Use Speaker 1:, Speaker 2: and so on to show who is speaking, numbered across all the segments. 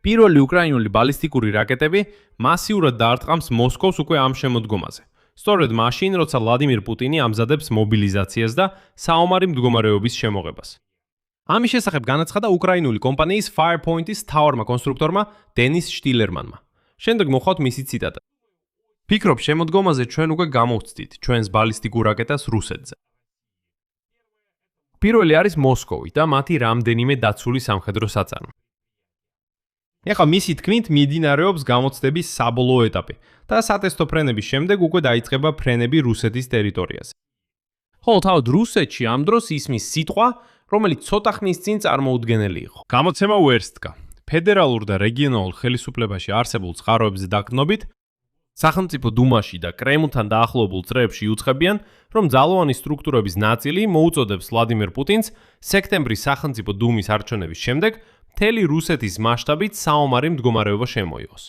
Speaker 1: პირველი უკრაინული ბალისტიკური რაკეტები მასიურად დაარტყამს მოსკოვს უკვე ამ შემოდგომაზე. სწორედ მაშინ, როცა ვლადიმირ პუტინი ამზადებს მობილიზაციას და საომარი მდგომარეობის შემოღებას. ამის შესახებ განაცხადა უკრაინული კომპანიის Firepoint-ის მთავარმა კონსტრუქტორმა დენის შტილერმანმა. შემდეგ მოხავთ მისი ციტატა. ფიქრობ, შემოდგომაზე ჩვენ უკვე გამოვცდით ჩვენს ბალისტიკურ რაკეტას რუსეთზე. პირველი არის მოსკოვი და მათი რამდენიმე დაცული სამხედრო საწარმო. ეხლა მისი თქმით მიედინარეობს გამოცდების საბოლოო ეტაპი და სატესტო ფრენების შემდეგ უკვე დაიწყება ფრენები რუსეთის ტერიტორიაზე. ხოლო თავად რუსეთში ამ დროს ისმის სიტყვა, რომელიც ცოტა ხნის წინ წარმოუდგენელი იყო. გამოცემა უერთდგა. ფედერალურ და რეგიონალურ ხელისუფლებაში არსებულ წყაროებზე დაყრდნობით, სახელმწიფო დუმაში და კრემლთან დაახლოებულ წრეებში იუწყებიან, რომ ძალოვანი სტრუქტურების ნაწილი მოუწოდებს ვლადიმირ პუტინს სექტემბრის სახელმწიფო დუმის არჩევნების შემდეგ მთელი რუსეთის მასშტაბით საომარი მდგომარეობა შემოიღოს.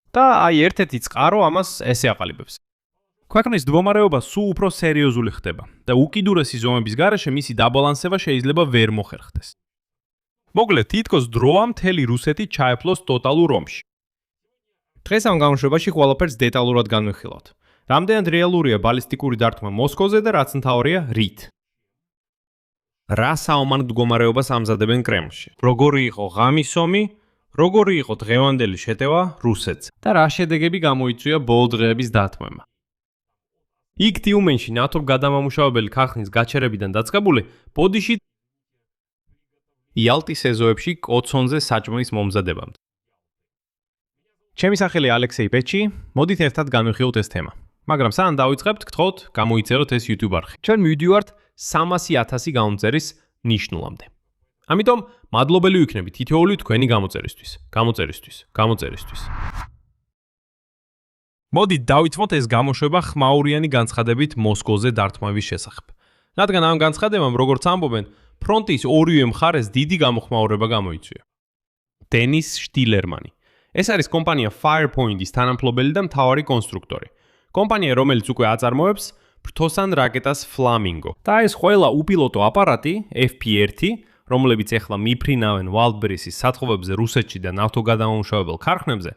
Speaker 1: და აი ერთ-ერთი წყარო ამას ესე აყალიბებს. ქვეყნის მდგომარეობა სულ უფრო სერიოზული ხდება და უკიდურესი ზომების გარეშე მისი დაბალანსება შეიძლება ვერ მოხერხდეს. მოკლედ, თითქოს დროა მთელი რუსეთი ჩაეფლოს ტოტალურ ომში. დღეს ამ გამოშვებაში ყველაფერს დეტალურად განვიხილავთ. რამდენად რეალურია ბალისტიკური დარტყმა მოსკოვზე და რაც მთავარია რით. რა საომარ მდგომარეობას ამზადებენ კრემლში? როგორი იყო ღამის ომი, როგორი იყო დღევანდელი შეტევა რუსეთზე და რა შედეგები გამოიწვია ბოლო დღეების დათმოება. იქ ტიუმენში ნატომ გადამამუშავებელი ქარხნის გაჩერებიდან დაწყებული ბოდიში იალტის ეზოებში კოცონზე საჭმლის მომზადებამდე. ჩემი სახელი ალექსეი პეჩი, მოდით ერთად განვიხილოთ ეს თემა. მაგრამ სანამ დავიწყებთ, გთხოვთ, გამოიწეროთ ეს YouTube არხი. ჩვენ მივდივართ 300,000 გამომწერის ნიშნულამდე. ამიტომ მადლობელი ვიქნები თითოეული თქვენი გამოწერისთვის. მოდით დავითმოთ ეს გამოშვება ხმაურიანი განცხადებით მოსკოვზე დარტყმების შესახებ. რადგან ამ განცხადებამ, როგორც ამბობენ, ფრონტის ორივე მხარეს დიდი გამოხმაურება გამოიწვია. დენის შტილერმანი. ეს არის კომპანია Firepoint-ის თანამფლობელი და მთავარი კონსტრუქტორი. კომპანია, რომელიც უკვე აწარმოებს ფრთოსან რაკეტას Flamingo. და ეს ყველა უპილოტო აპარატი FP1, რომლებიც ეხლა მიფრინავენ Wildberries-ის სათხოვებზე რუსეთში და ნავთობგადამამუშავებელ ქარხნებზე,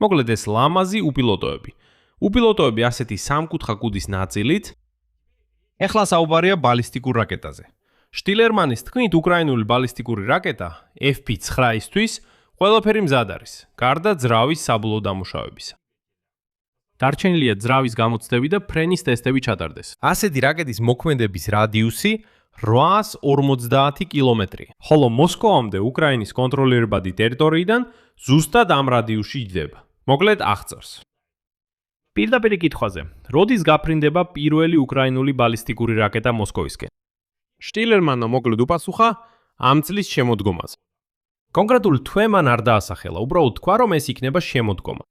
Speaker 1: მოკლედ ეს ლამაზი უპილოტოები. უპილოტოები ასეთი სამკუთხა კუდის ნაწილით. ეხლა საუბარია ბალისტიკურ რაკეტაზე. შტილერმანის თქმით, უკრაინული ბალისტიკური რაკეტა FP9-ისთვის ყველაფერი მზად არის, გარდა ძრავის საბოლოო დამუშავებისა. დარჩენილია ძრავის გამოცდები და ფრენის ტესტები ჩატარდეს. ასეთი რაკეტის მოქმედების რადიუსი 850 კილომეტრია, ხოლო მოსკოვამდე უკრაინის კონტროლირებადი ტერიტორიიდან ზუსტად ამ რადიუსში იდება. მოკლედ აღწევს. პირდაპირ კითხვაზე, როდის გაფრინდება პირველი უკრაინული ბალისტიკური რაკეტა მოსკოვისკენ? შტილერმანმა მოკლედ უპასუხა ამ წლის შემოდგომაზე. კონკრეტული თვე მან არ დაასახელა, უბრალოდ თქვა, რომ ეს იქნება შემოდგომა.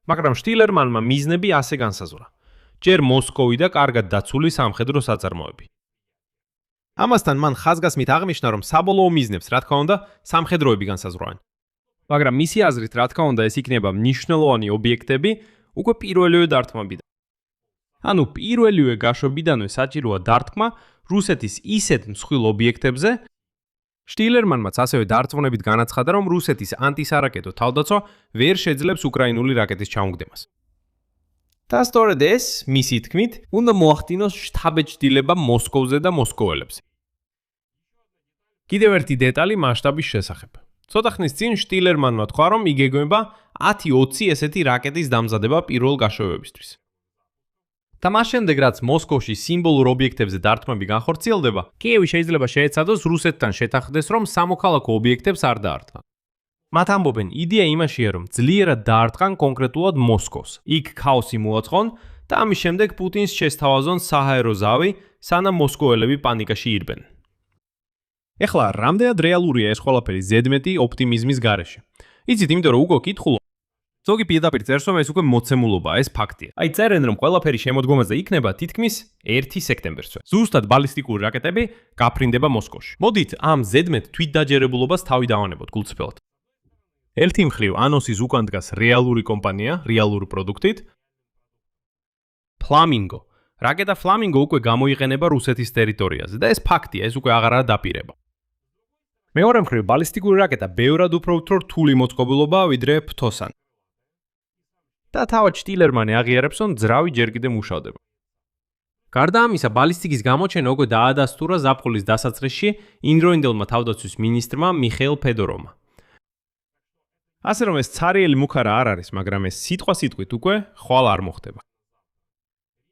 Speaker 1: მაგრამ შტილერმანმა მიზნები ასე განსაზღვრა. ჯერ მოსკოვი და კარგად დაცული სამხედრო საწარმოები. ამასთან მან ხაზგასმით აღნიშნა, რომ საბოლოო მიზნებს, რა თქმა უნდა, სამხედროები განსაზღვრავენ. მაგრამ მისი აზრით, რა თქმა უნდა, ეს იქნება მნიშვნელოვანი ობიექტები უკვე პირველივე დარტყმებიდან. ანუ პირველივე გაშვებიდანვე საჭიროა დარტყმა რუსეთის ისეთ მსხვილ ობიექტებზე. შტილერმანმაც ასევე დარწმუნებით განაცხადა, რომ რუსეთის ანტისარაკეტო თავდაცვა ვერ შეძლებს უკრაინული რაკეტის ჩამოგდებას. და სწორედ ეს, მისი თქმით, უნდა მოახდინოს შთაბეჭდილება მოსკოვზე და მოსკოველებზე. კიდევ ერთი დეტალი მასშტაბის შესახებ. ცოტა ხნის წინ შტილერმანმა თქვა, რომ იგეგმება 10-20 ესეთი რაკეტის დამზადება პირველ გაშვებებისთვის. და მას შემდეგ, რაც მოსკოვში სიმბოლურ ობიექტებზე დარტყმები განხორციელდება, კიევი შეიძლება შეეცადოს რუსეთთან შეთანხმდეს, რომ სამოქალაქო ობიექტებს არ დაარტყან. მათ ამბობენ, იდეა იმაშია, რომ ძლიერად დაარტყან კონკრეტულად მოსკოვს. იქ ქაოსი მოაწყონ და ამის შემდეგ პუტინს შესთავაზონ საჰაერო ზავი, სანამ მოსკოველები პანიკაში ირბენ. ეხლა, რამდენად რეალურია ეს ყველაფერი ზედმეტი ოპტიმიზმის გარეშე? იცით, იმიტომ რომ უკვე კითხულობ. ზოგი პირდაპირ წერს, რომ ეს უკვე მოცემულობაა, ეს ფაქტია. აი წერენ, რომ ყველაფერი შემოდგომაზე იქნება თითქმის 1 სექტემბერსვე. ზუსტად ბალისტიკური რაკეტები გაფრინდება მოსკოვში. მოდით ამ ზედმეტ თვითდაჯერებულობას თავი დავანებოთ გულწრფელად. ერთი მხრივ ანოსის უკან დგას რეალური კომპანია, რეალური პროდუქტით. Flamingo. რაკეტა Flamingo უკვე გამოიყენება რუსეთის ტერიტორიაზე და ეს ფაქტია, ეს უკვე აღარაა დაპირება.
Speaker 2: მეორე მხრივ, ბალისტიკური რაკეტა ბევრად უფრო რთული მოწყობილობაა ვიდრე ფრთოსანი. და თავად შტილერმანი აღიარებს, რომ ძრავი ჯერ კიდევ მუშავდება. გარდა ამისა, ბალისტიკის გამოჩენა უკვე დაადასტურა ზაფხულის დასაწყისში იმდროინდელმა თავდაცვის მინისტრმა მიხეილ ფედოროვმა. ასე რომ ეს ცარიელი მუქარა არ არის, მაგრამ ეს სიტყვასიტყვით უკვე ხვალ არ მოხდება.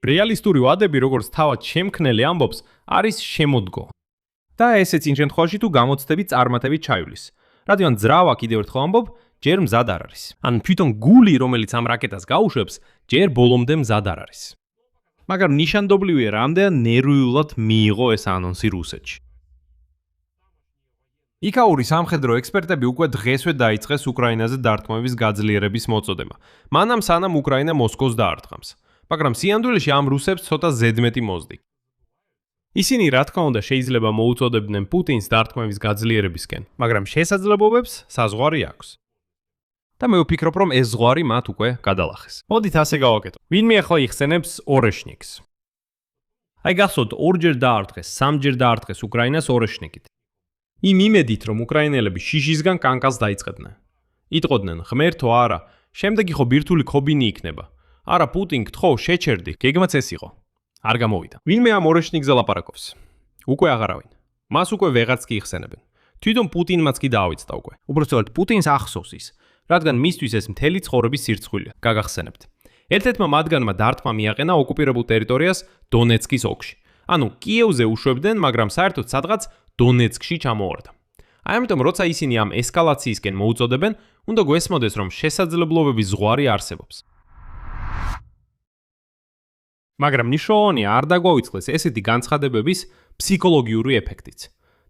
Speaker 2: რეალისტური ვადები, როგორც თავად შემქმნელი ამბობს, არის შემოდგო. და ესეც იმ შემთხვევაში თუ გამოცდები წარმატებით ჩაივლის. რადგან ძრავა კიდევ ერთხელ ამბობ, ჯერ მზად არ არის. ან თვითონ გული, რომელიც ამ რაკეტას გაუშვებს, ჯერ ბოლომდე მზად არ არის. მაგრამ ნიშანდობლივია, რამდენად ნერვიულად მიიღო ეს ანონსი რუსეთში. იქაური სამხედრო ექსპერტები უკვე დღესვე დაიწყეს უკრაინაზე დარტყმების გაძლიერების მოწოდება. მანამ სანამ უკრაინა მოსკოვს დაარტყამს. მაგრამ სიამდვილეში ამ რუსებს ცოტა ზედმეტი მოზდი. ისინი რა თქმა უნდა შეიძლება მოუწოდებდნენ პუტინს დარტყმების გაძლიერებისკენ, მაგრამ შესაძლებლობებს საზღვარი აქვს. და მე ვფიქრობ, რომ ეს ზღვარი მათ უკვე გადალახეს. მოდით ასე გავაკეთო. ვინმე ახლა იხსენებს ორეშნიკს. აი გახსოვთ, ორჯერ დაარტყეს, სამჯერ დაარტყეს უკრაინას ორეშნიკით. იმ იმედით, რომ უკრაინელები შიშისგან კანკას დაიწყებდნენ. იტყოდნენ, ღმერთო არა, შემდეგ ხო ბირთვული ქობინი იქნება. არა პუტინ გთხოვ, შეჩერდი, გეგმაც ეს იყო. არ გამოვიდა. ვინმე ამ ორეშნიკზე ლაპარაკობს? უკვე აღარავინ. მას უკვე ვეღარც კი იხსენებენ. თვითონ პუტინმაც კი დაავიწყდა უკვე. უბრალოდ პუტინს ახსოვს ის, რადგან მისთვის ეს მთელი ცხოვრების სირცხვილია. გაგახსენებთ. ერთ-ერთმა მათგანმა დარტყმა მიაყენა ოკუპირებულ ტერიტორიას დონეცკის ოლქში. ანუ კიევზე უშვებდნენ, მაგრამ საერთოდ სადღაც დონეცკში ჩამოვარდა. აი ამიტომ როცა ისინი ამ ესკალაციისკენ მოუწოდებენ, უნდა გვესმოდეს, რომ შესაძლებლობების ზღვარი არსებობს. მაგრამ მნიშვნელოვანია არ დაგვაუწყდეს ესეთი განცხადებების ფსიქოლოგიური ეფექტიც.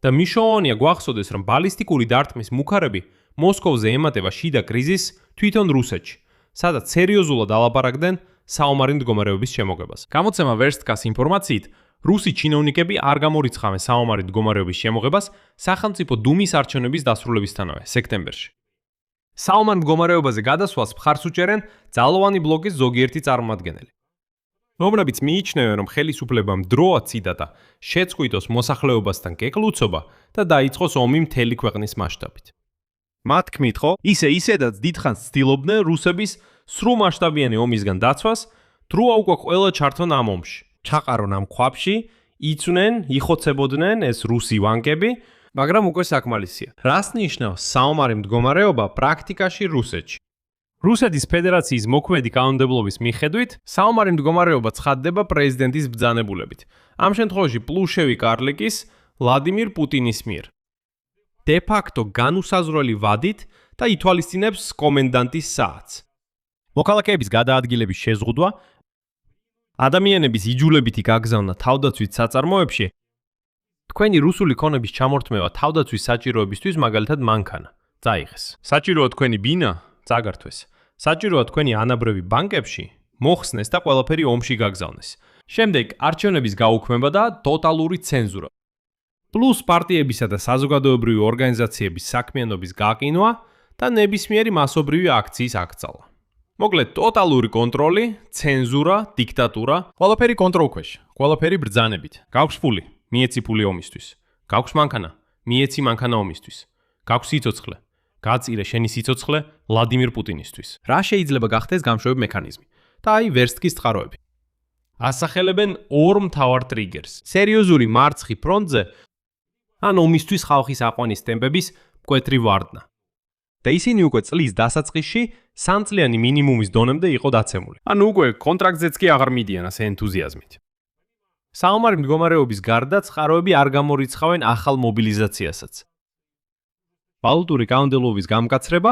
Speaker 2: და მნიშვნელოვანია გვახსოვდეს, რომ ბალისტიკური დარტყმის მუქარები მოსკოვზე ემატება შიდა კრიზისს თვითონ რუსეთში, სადაც სერიოზულად ალაპარაკდნენ საომარი მდგომარეობის შემოღებას. გამოცემა ვერსტკას ინფორმაციით, რუსი ჩინოვნიკები არ გამორიცხავენ საომარი მდგომარეობის შემოღებას სახელმწიფო დუმის არჩევნების დასრულებისთანავე, სექტემბერში. საომარ მდგომარეობაზე გადასვლას მხარს უჭერენ ძალოვანი ბლოკის ზოგიერთი წარმომადგენელი. რომლებიც მიიჩნევენ, რომ ხელისუფლებამ დროა ციდა და შეწყვიტოს მოსახლეობასთან კეკლუცობა და დაიწყოს ომი მთელი ქვეყნის მასშტაბით. მათ თქმით, ხო, ისედაც დიდხანს ცდილობდნენ რუსების სრულმასშტაბიანი ომისგან დაცვას, დროა უკვე ყველა ჩართონ ამ ომში. ჩაყარონ ამ ქვაბში, იცვნენ, იხოცებოდნენ ეს რუსი ვანკები, მაგრამ უკვე საკმარისია. რას ნიშნავს საომარი მდგომარეობა პრაქტიკაში რუსეთში? რუსეთის ფედერაციის მოქმედი კანონმდებლობის მიხედვით, საომარი მდგომარეობა ცხადდება პრეზიდენტის ბრძანებულებით. ამ შემთხვევაში პლუშევი კარლიკის ვლადიმირ პუტინის მიერ. de facto განუსაზღვრელი ვადით და ითვალისწინებს კომენდანტის საათს. მოქალაქეების გადაადგილების შეზღუდვა, ადამიანების იჯულებითი გაგზავნა თავდაცვის საწარმოებში, თქვენი რუსული ქონების ჩამორთმევა თავდაცვის საჭიროებისთვის მაგალითად მანქანა, წაიღეს. საჭიროა თქვენი ბინა, წაგართვეს. საჭიროა თქვენი ანაბრევი ბანკებში, მოხსნეს და ყველაფერი ომში გაგზავნეს. შემდეგ არჩევნების გაუქმება და ტოტალური ცენზურა. პლუს პარტიებისა და საზოგადოებრივი ორგანიზაციების საქმიანობის გაყინვა და ნებისმიერი მასობრივი აქციის აკრძალა. მოკლედ, ტოტალური კონტროლი, ცენზურა, დიქტატურა, ყველაფერი კონტროლქვეშ, ყველაფერი ბრძანებით. გაქვს ფული, მიეცი ფული ომისთვის. გაქვს მანქანა, მიეცი მანქანა ომისთვის. გაქვს სიცოცხლე, გაწირე შენი სიცოცხლე ვლადიმირ პუტინისთვის. რა შეიძლება გახდეს გამშვები მექანიზმი? და აი ვერსტკის წყაროები. ასახელებენ ორ მთავარ ტრიგერს. სერიოზული მარცხი ფრონტზე ან ომისთვის ხალხის აყვანის ტემპების მკვეთრი ვარდნა. და ისინი უკვე წლის დასაწყისში სამწლიანი მინიმუმის დონემდე იყო დაცემული. ანუ უკვე კონტრაქტზეც კი აღარ მიდიან ასე ენთუზიაზმით. საომარი მდგომარეობის გარდა წყაროები არ გამორიცხავენ ახალ მობილიზაციასაც. ვალუტური კანონმდებლობის გამკაცრება,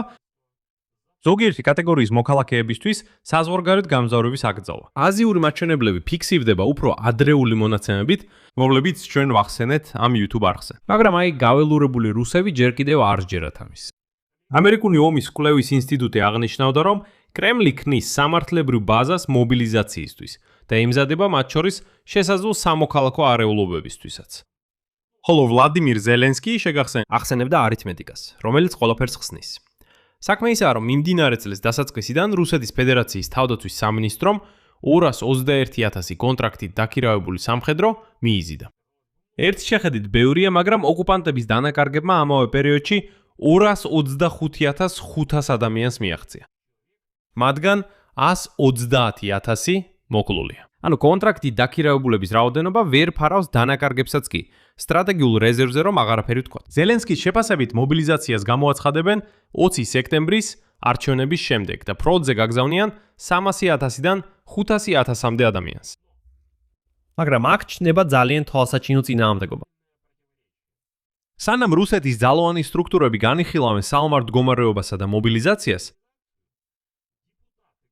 Speaker 2: ზოგიერთი კატეგორიის მოქალაქეებისთვის საზღვარგარეთ გამგზავრების აკრძალვა. აზიური მაჩვენებლები ფიქსირდება უფრო ადრეული მონაცემებით, რომლებიც ჩვენ ვახსენეთ ამ YouTube არხზე. მაგრამ აი გაველურებული რუსები ჯერ კიდევ არ სჯერათ ამის. ამერიკული ომის კვლევის ინსტიტუტი აღნიშნავდა, რომ კრემლი ქმნის სამართლებრივ ბაზას მობილიზაციისთვის და ემზადება მათ შორის შესაძლო სამოქალაქო არეულობებისთვისაც. ხოლო ვლადიმირ ზელენსკი ახსენებდა არითმეტიკას, რომელიც ყველაფერს ხსნის. საქმე ისაა, რომ მიმდინარე წლის დასაწყისიდან რუსეთის ფედერაციის თავდაცვის სამინისტრომ 221,000 კონტრაქტით დაქირავებული სამხედრო მიიზიდა. ერთი შეხედით ბევრია, მაგრამ ოკუპანტების დანაკარგებმა ამავე პერიოდში 225,500 ადამიანს მიაღწია. მათგან 130,000 მოკლულია. ანუ კონტრაქტი დაქირავებულების რაოდენობა ვერ ფარავს დანაკარგებსაც კი. სტრატეგიულ რეზერვზე რომ აღარაფერი ვთქვა. ზელენსკის შეფასებით მობილიზაციას გამოაცხადებენ 20 სექტემბრის არჩევნების შემდეგ და ფრონტზე გაგზავნიან 300,000-დან 500,000-მდე ადამიანს. მაგრამ აქ ჩნდება ძალიან თვალსაჩინო წინააღმდეგობა. სანამ რუსეთის ძალოვანი სტრუქტურები განიხილავენ საომარ მდგომარეობასა და მობილიზაციას,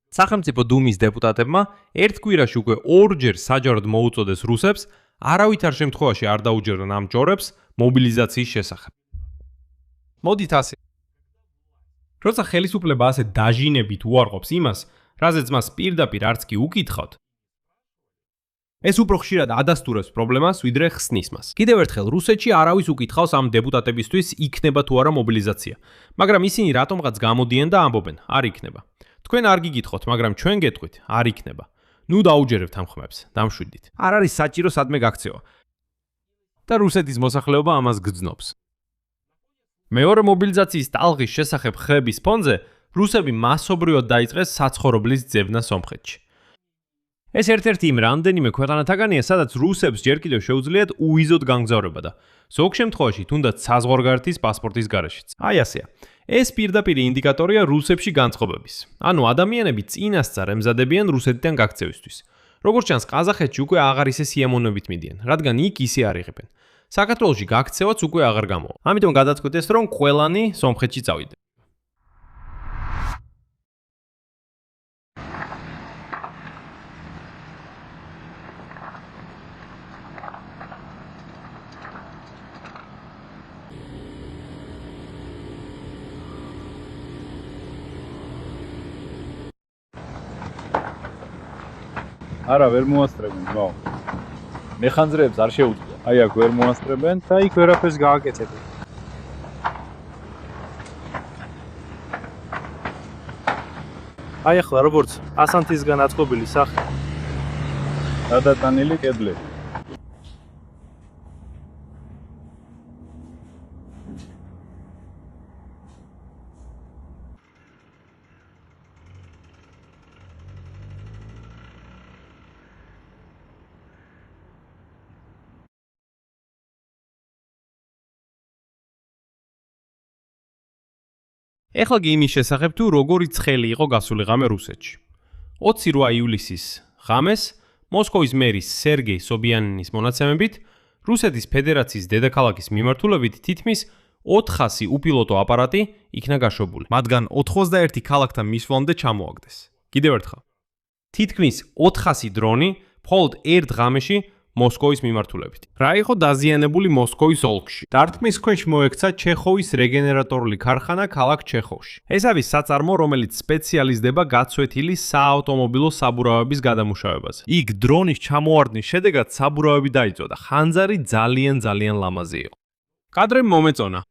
Speaker 2: სახელმწიფო დუმის დეპუტატებმა ერთ კვირაში უკვე 2-ჯერ საჯაროდ მოუწოდეს რუსებს არავითარ შემთხვევაში არ დაუჯერონ ამ ჯორებს მობილიზაციის შესახებ. მოდით ასე. როცა ხელისუფლება ასე დაჟინებით უარყოფს იმას, რაზეც მას პირდაპირ არც კი უკითხავთ, ეს უფრო ხშირად ადასტურებს პრობლემას, ვიდრე ხსნის მას. კიდევ ერთხელ, რუსეთში არავის უკითხავს ამ დეპუტატებისთვის იქნება თუ არა მობილიზაცია, მაგრამ ისინი რატომღაც გამოდიან და ამბობენ, არ იქნება. თქვენ არ გიგითხოთ, მაგრამ ჩვენ გეტყვით, არ იქნება. ნუ დაუჯერებთ ამ ხმებს, დამშვიდით. არ არის საჭირო სადმე გაქცევა. და რუსეთის მოსახლეობა ამას გძნობს. მეორე მობილიზაციის ტალღის შესახებ ხების ფონზე რუსები მასობრივად დაიწყეს საცხოვრებლის ძებნა სომხეთში. ეს ერთ-ერთი იმ რამდენიმე ქვეყანათაგანია, სადაც რუსებს ჯერ კიდევ შეუძლიათ უვიზოდ განგზავრება და ზოგ შემთხვევაში თუნდაც საზღვარგარეთის პასპორტის გარეშეც. აი ასეა. ეს პირდაპირ ინდიკატორია რუსებში განწყობების. ანუ ადამიანები წინასწარ ემზადებიან რუსეთიდან გაქცევისთვის. როგორც ჩანს, ყაზახეთში უკვე აღარ ისე სიამოვნებით მიდიან, რადგან იქ ისე არ იღებენ. საქართველოში გაქცევაც უკვე აღარ გამოვა. ამიტომ გადაწყვეტეს, რომ ყველანი სომხეთში წავიდნენ.
Speaker 3: არა, ვერ მოასწრებენ, ნო. მეხანძრეებს არ შეუძლია. აი აქ ვერ მოასწრებენ და იქ ვერაფერს გააკეთებენ.
Speaker 4: აი ახლა როგორც ასანთისგან აწყობილი სახე.
Speaker 3: გადატანილი კედლები.
Speaker 2: ეხლა კი იმის შესახებ თუ როგორი ცხელი იყო გასული ღამე რუსეთში. 28 ივლისის ღამეს მოსკოვის მერის სერგეი სობიანინის მონაცემებით რუსეთის ფედერაციის დედაქალაქის მიმართულებით თითქმის 400 უპილოტო აპარატი იქნა გაშვებული. მათგან 91 ქალაქთან მისვლამდე ჩამოაგდეს. კიდევ ერთხელ. თითქმის 400 დრონი მხოლოდ ერთ ღამეში მოსკოვის მიმართულებით. რა იყო დაზიანებული მოსკოვის ოლქში? დარტყმის ქვეშ მოექცა ჩეხოვის რეგენერატორული ქარხანა ქალაქ ჩეხოვში. ეს არის საწარმო, რომელიც სპეციალიზდება გაცვეთილი საავტომობილო საბურავების გადამუშავებაზე. იქ დრონის ჩამოვარდნის შედეგად საბურავები დაიწვა და ხანძარი ძალიან ლამაზი იყო. კადრები მომეწონა.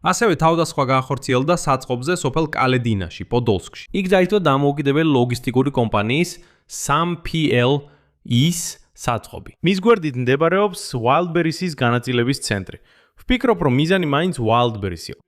Speaker 2: ასევე თავდასხმა გაახორციელდა საწყობზე სოფელ კალედინაში, პოდოლსკში. იქ დაიწვა დამოუკიდებელი ლოგისტიკური კომპანიის 3PL-ის საწყობი. მის გვერდით მდებარეობს Wildberries-ის განაწილების ცენტრი. ვფიქრობ, რომ მიზანი მაინც Wildberries იყო.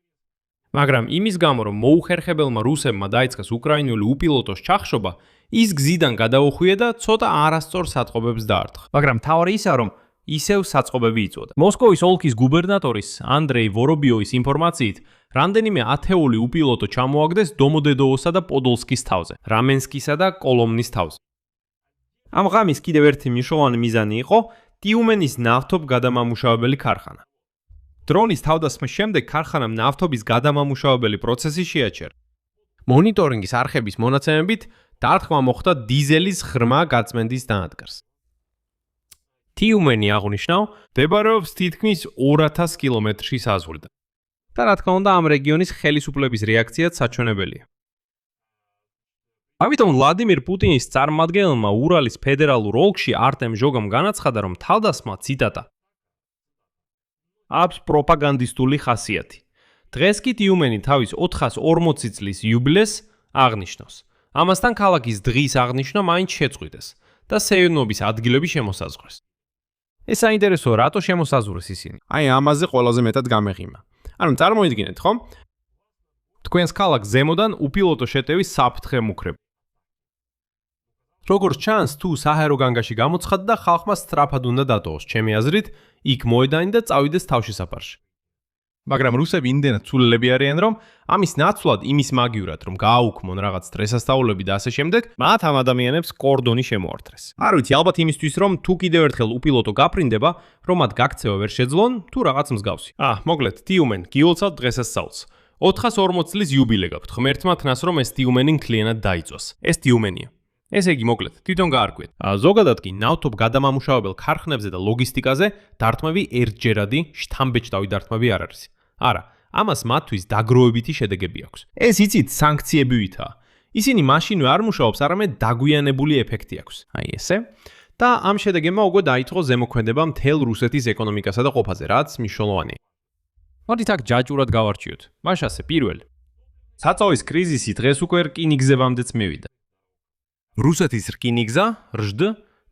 Speaker 2: მაგრამ იმის გამო, რომ მოუხერხებელმა რუსებმა დაიწყეს უკრაინული უპილოტოს ჩახშობა, ის გზიდან გადაუხვია და ცოტა არასწორ საწყობებს დაარტყა. მაგრამ მთავარი ისაა, რომ ისევ საწყობები იწვოდა. მოსკოვის ოლქის გუბერნატორის ანდრეი ვორობიოვის ინფორმაციით, რამდენიმე ათეული უპილოტო ჩამოაგდეს დომოდედოვოსა და პოდოლსკის თავზე, რამენსკისა და კოლომნის თავზე. ამ ღამის კიდევ ერთი მნიშვნელოვანი მიზანი იყო ტიუმენის ნავთობ გადამამუშავებელი ქარხანა. დრონის თავდასხმის შემდეგ ქარხანამ ნავთობის გადამამუშავებელი პროცესი შეაჩერა. მონიტორინგის არხების მონაცემებით დარტყმა მოხდა დიზელის ღრმა გაწმენდის დანადგარს. ტიუმენი აღნიშნავ, მდებარეობს თითქმის 200 კილომეტრში საზღვრიდან. და რა თქმა უნდა, ამ რეგიონის ხელისუფლების რეაქციაც საჩვენებელია. ამიტომ ვლადიმირ პუტინის წარმომადგენელმა ურალის ფედერალურ ოლქში არტემ ჟოგამ განაცხადა, რომ თავდასხმა ციტატა აქვს პროპაგანდისტული ხასიათი. დღეს კი ტიუმენი თავის 440 წლის იუბილეს აღნიშნავს. ამასთან ქალაქის დღის აღნიშვნა მაინც შეწყვიტეს და სეირნობის ადგილები შემოსაზღვრეს. ეს საინტერესოა, რატო შემოსაზღვრეს ისინი?
Speaker 5: აი ამაზე ყველაზე მეტად გამეღიმა. ანუ წარმოიდგინეთ, ხო?
Speaker 2: თქვენს ქალაქს ზემოდან უპილოტო შეტევის საფრთხე მუქრება. როგორც ჩანს, თუ საჰაერო განგაში გამოცხადდა, ხალხმა სწრაფად უნდა დატოვოს, ჩემი აზრით, იქ მოედანი და წავიდეს თავშესაფარში.
Speaker 5: მაგრამ რუსები იმდენად ცულელები არიან, რომ ამის ნაცვლად, იმის მაგივრად, რომ გააუქმონ რაღაც დღესასწაულები და ასე შემდეგ,
Speaker 2: მათ ამ ადამიანებს კორდონი შემოართრეს.
Speaker 5: არ ვიცი, ალბათ იმისთვის, რომ თუ კიდევ ერთხელ უპილოტო გაფრინდება, რომ მათ გაქცევა ვერ შეძლონ, თუ რაღაც მსგავსი.
Speaker 2: მოკლედ, ტიუმენ, გიულცავთ დღესასწაულს. 440 წლის იუბილე გაქვთ. ღმერთმა თნას, რომ ეს ტიუმენი მთლიანად დაიწვას. ეს ტიუმენია. ესე იგი, მოკლედ, თვითონ გაარკვიეთ. ზოგადად კი ნავთობ გადამამუშავებელ ქარხნებზე და ლოგისტიკაზე დარტყმები ერთჯერადი შთამბეჭდავი დარტყმები არ არის. არა, ამას მათთვის დაგროვებითი შედეგები აქვს. ეს იცით, სანქციებივითაა. ისინი მაშინვე არ მუშაობს, არამედ დაგვიანებული ეფექტი აქვს. აი ესე. და ამ შედეგებმა უკვე დაიწყო ზემოქმედება მთელ რუსეთის ეკონომიკასა და ყოფაზე, რაც მნიშვნელოვანია. მოდით აქ ჯაჭურად გავარჩიოთ. მაშასე, პირველი. საწავის კრიზისი დღეს უკვე რკინიგზებამდეც მივიდა. რუსეთის რკინიგზა, RŽD,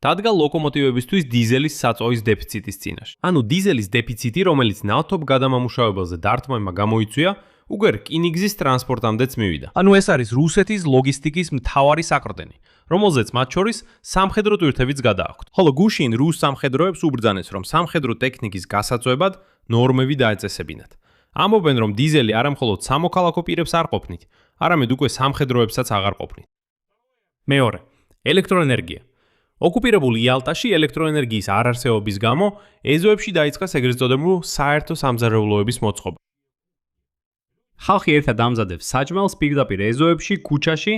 Speaker 2: დადგა ლოკომოტივებისთვის დიზელის საწავის დეფიციტის წინაშე. ანუ დიზელის დეფიციტი, რომელიც ნავთობ გადამამუშავებელზე დარტყმებმა გამოიწვია, უკვე რკინიგზის ტრანსპორტამდეც მივიდა. ანუ ეს არის რუსეთის ლოგისტიკის მთავარი საკრდენი, რომელზეც მათ შორის სამხედრო ტვირთებიც გადააქვთ. ხოლო გუშინ რუს სამხედროებს უბრძანეს, რომ სამხედრო ტექნიკის გასაწვევად ნორმები დაეწესებინათ. ამბობენ, რომ დიზელი არა მხოლოდ სამოქალაქო პირებს არ ყოფნით, არამედ უკვე სამხედროებსაც აღარ ყოფნით. მეორე, ელექტროენერგია. ოკუპირებულ იალტაში ელექტროენერგიის არარსეობის გამო ეზოებში დაიწყეს ეგრეთ წოდებული საერთო სამზარეულოების მოწყობა. ხალხი ერთად ამზადებს საჭმელს პირდაპირ ეზოებში, ქუჩაში,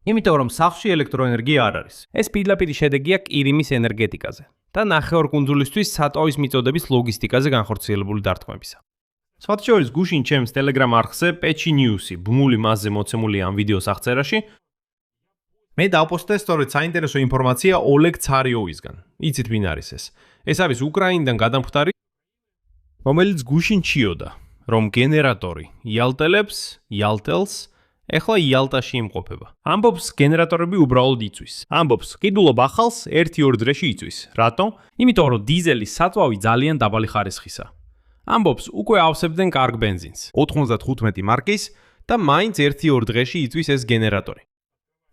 Speaker 2: იმიტომ რომ სახლში ელექტროენერგია არ არის. ეს პირდაპირი შედეგია ყირიმის ენერგეტიკაზე და ნახევარკუნძულისთვის საწავის მიწოდების ლოგისტიკაზე განხორციელებული დარტყმებისა. სხვათა შორის გუშინ ჩემს Telegram არხზე Pechi News-ი ბმული მასზე მოცემული ამ ვიდეოს აღწერაში მე დავპოსტე სწორედ საინტერესო ინფორმაცია ოლეგ ცარიოვისგან. იცით ვინ არის ეს? ეს არის უკრაინიდან გადამხდარი, რომელიც გუშინ ჩიოდა, რომ გენერატორი იალტელს, ეხლა იალტაში იმყოფება. ამბობს, გენერატორები უბრალოდ იწვის. ამბობს, ყიდულობ ახალს 1-2 დღეში იწვის. რატო? იმიტომ რომ დიზელის საწვავი ძალიან დაბალი ხარისხისა. ამბობს, უკვე ავსებდნენ კარგ ბენზინს, 95 მარკის და მაინც 1-2 დღეში იწვის ეს გენერატორი.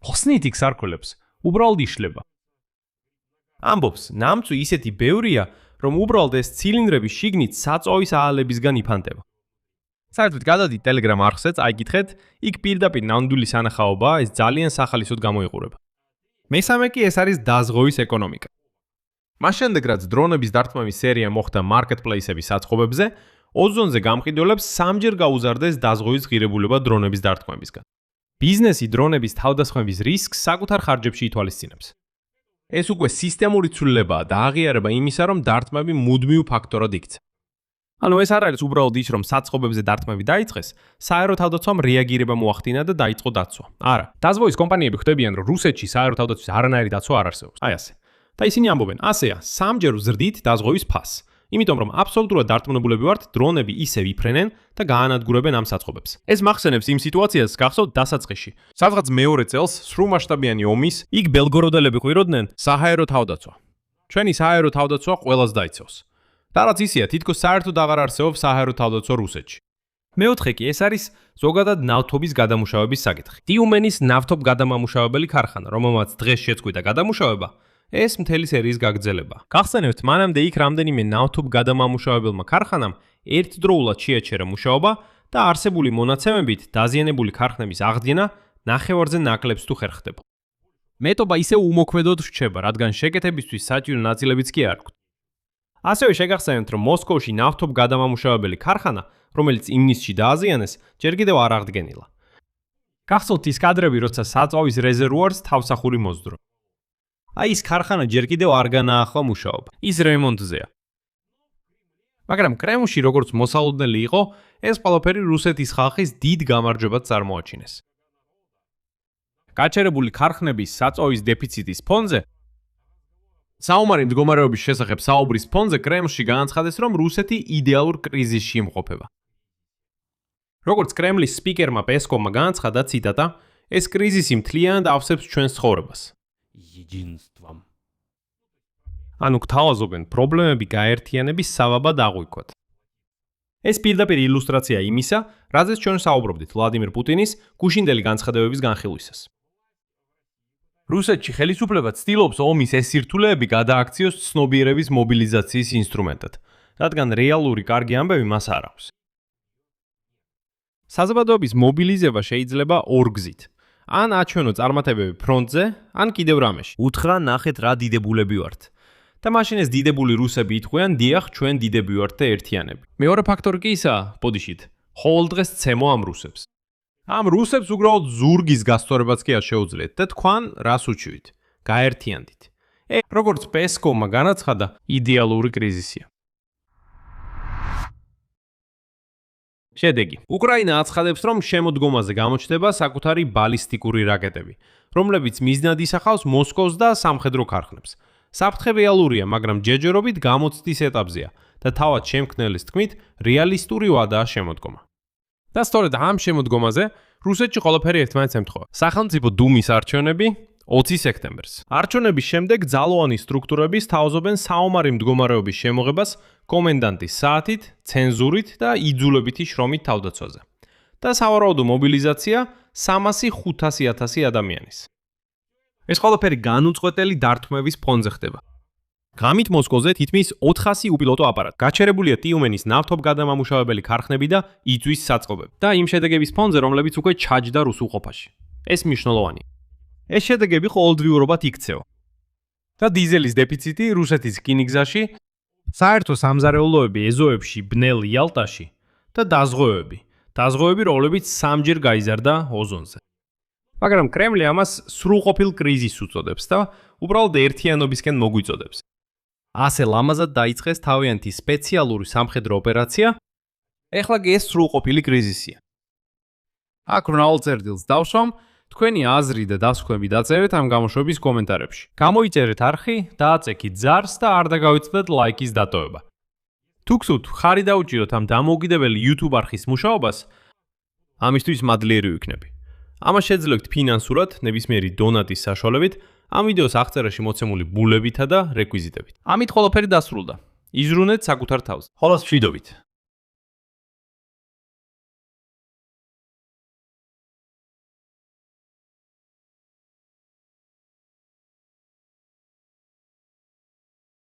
Speaker 2: ხსნით იქ სარქოლებს, უბრალოდ იშლება. ამბობს, ნამწვი ისეთი ბევრია, რომ უბრალოდ ეს ცილინდრები შიგნით საწვავის აალებისგან იფანტება. საერთოდ გადადით Telegram არხზეც, აიგითხეთ, იქ პირდაპირ ნამდვილი სანახაობაა, ეს ძალიან სახალისოდ გამოიყურება. მესამე კი ეს არის დაზღვევის ეკონომიკა. მას შემდეგ, რაც დრონების დარტყმების სერია მოხდა marketplace-ების საწყობებზე, ოზონზე გამყიდველებს სამჯერ გაუზარდეს დაზღვევის ღირებულება დრონების დარტყმებისგან. ბიზნესი დრონების თავდასხმების რისკს საკუთარ ხარჯებში ითვალისწინებს. ეს უკვე სისტემური ცვლილებაა და აღიარება იმისა, რომ დარტყმები მუდმივ ფაქტორად იქცა. ანუ ეს არ არის უბრალოდ ის, რომ საწყობებზე დარტყმები დაიწყეს, საერო თავდაცვამ რეაგირება მოახდინა და დაიწყო დაცვა. არა, დაზღვევის კომპანიები ხვდებიან, რომ რუსეთში საერო თავდაცვის არანაირი დაცვა არ არსებობს. აი ასე. და ისინი ამბობენ, ასეა, სამჯერ ვზრდით დაზღვევის ფასს. იმიტომ რომ აბსოლუტურად დარწმუნებულები ვართ, დრონები ისევ იფრენენ და გაანადგურებენ ამ საწყობებს. ეს მახსენებს იმ სიტუაციას, გახსოვთ დასაწყისში. სადღაც მეორე წელს სრულმასშტაბიანი ომის იქ ბელგოროდელები ყვიროდნენ საჰაერო თავდაცვა. ჩვენი საჰაერო თავდაცვა ყველას დაიცავს. და რაც ისეა, თითქოს საერთოდ აღარ არსებობს საჰაერო თავდაცვა რუსეთში. მეოთხე კი ეს არის ზოგადად ნავთობის გადამუშავების საკითხი. ტიუმენის ნავთობ გადამამუშავებელი ქარხანა, რომელმაც დღეს შეწყვიტა გადამუშავება, ეს მთელი სერიის გაგრძელება. გახსენებთ, მანამდე იქ რამდენიმე ნავთობ გადამამუშავებელმა ქარხანამ ერთდროულად შეაჩერა მუშაობა და არსებული მონაცემებით დაზიანებული ქარხნების აღდგენა ნახევარზე ნაკლებს თუ ხერ ხდება. მეტობა ისე უმოქმედოდ რჩება, რადგან შეკეთებისთვის საჭირო ნაწილებიც კი არ გვქონდა. ასევე შეგახსენებთ, რომ მოსკოვში ნავთობ გადამამუშავებელი ქარხანა, რომელიც ივნისში დააზიანეს, ჯერ კიდევ არ აღდგენილა. გახსოვთ ის კადრები, როცა საწვავის რეზერვუარს თავსახური მოძდრო. აი ეს ქარხანა ჯერ კიდევ არ განაახლა მუშაობა. ის რემონტზეა. მაგრამ კრემლში როგორც მოსალოდნელი იყო, ეს ყველაფერი რუსეთის ხალხის დიდ გამარჯვებას წარმოაჩინეს. გაჩერებული ქარხნების საწვავის დეფიციტის ფონზე საომარი მდგომარეობის შესახებ საუბრის ფონზე კრემლში განაცხადეს, რომ რუსეთი იდეალურ კრიზისში იმყოფება. როგორც კრემლის სპიკერმა პესკოვმა განაცხადა, ციტატა, ეს კრიზისი მთლიანად ავსებს ჩვენს ცხოვრებას. ანუ გთავაზობენ პრობლემები გაერთიანების საბაბად აღვიქვათ. ეს პირდაპირ ილუსტრაცია იმისა, რაზეც ჩვენ საუბრობდით ვლადიმერ პუტინის გუშინდელი განცხადებების განხილვისას.
Speaker 1: რუსეთში ხელისუფლება ცდილობს ომის ეს სირთულეები გადააქციოს ცნობიერების მობილიზაციის ინსტრუმენტად, რადგან რეალური კარგი ამბები მას არ აქვს.
Speaker 2: საზოგადოების მობილიზება შეიძლება ორ გზით. ან აჩვენო წარმატებები ფრონტზე, ან კიდევ რამეში.
Speaker 1: უთხრა ნახეთ რა დიდებულები ვართ.
Speaker 2: და მაშინ ეს დიდებული რუსები იტყვიან, დიახ, ჩვენ დიდები ვართ და ერთიანები.
Speaker 1: მეორე ფაქტორი კი ისაა, ბოდიშით, ყოველ დღეს ცემო ამ რუსებს.
Speaker 2: ამ რუსებს უბრალოდ ზურგის გასწორებაც კი არ შეუძლიათ და თქვან რას უჩვით? გაერთიანდით. როგორც პესკოვმა განაცხადა,
Speaker 1: იდეალური კრიზისია.
Speaker 2: შედეგი. უკრაინა აცხადებს, რომ შემოდგომაზე გამოჩნდება საკუთარი ბალისტიკური რაკეტები, რომლებიც მიზნად ისახავს მოსკოვს და სამხედრო ქარხნებს. საფრთხე რეალურია, მაგრამ ჯერჯერობით გამოცდის ეტაპზეა და თავად შემქმნელის თქმით, რეალისტური ვადაა შემოდგომა.
Speaker 1: და სწორედ ამ შემოდგომაზე რუსეთში ყველაფერი ერთმანეთს ემთხვევა. სახელმწიფო დუმის არჩევნები 20 სექტემბერს.
Speaker 2: არჩევნების შემდეგ ძალოვანი სტრუქტურების თავაზობენ საომარი მდგომარეობის შემოღებას კომენდანტის საათით, ცენზურით და იძულებითი შრომით თავდაცვაზე. და სავარაუდო მობილიზაცია 300-500 ადამიანის.
Speaker 1: ეს ყველაფერი განუწყვეტელი დართმების ფონზე ხდება.
Speaker 2: ღამით მოსკოვზე თითქმის 400 უპილოტო აპარატი. გაჩერებულია ტიუმენის ნავთობგადამამუშავებელი ქარხნები და იწვის საწყობები.
Speaker 1: და იმ შედეგების ფონზე, რომლებიც უკვე ჩაჯდა რუსულყოფაში. ეს მნიშვნელოვანია.
Speaker 2: ეს შედეგები ყოველდღიურობად იქცევა.
Speaker 1: და დიზელის დეფიციტი რუსეთის რკინიგზაში, საერთო სამზარეულოები ეზოებში, ბნელ იალტაში და დაზღვევები, რომლებიც სამჯერ გაიზარდა ოზონზე. მაგრამ კრემლი ამას სრულყოფილ კრიზისს უწოდებს და უბრალოდ ერთიანობისკენ მოგვიწოდებს. ასე ლამაზად დაიწყეს თავიანთი სპეციალური სამხედრო ოპერაცია, ეხლა კი ეს სრულყოფილი კრიზისია. აქ მრავალ წერტილს დავშვამ, თქვენი აზრი და დასკვნები დაწერეთ ამ გამოშვების კომენტარებში. გამოიწერეთ არხი, დააწექით ზარს და არ დაგავიწყდეთ ლაიკის დატოვება. თუ გსურთ ხარი დაუჭიროთ ამ დამოუკიდებელი YouTube არხის მუშაობას, ამისთვის მადლიერი ვიქნები. ამას შეძლებთ ფინანსურად ნებისმიერი დონატის საშუალებით, ამ ვიდეოს აღწერაში მოცემული ბულებითა და რეკვიზიტებით. ამით ყველაფერი დასრულდა. იზრუნეთ საკუთარ თავს. ხოლოს მშვიდობით.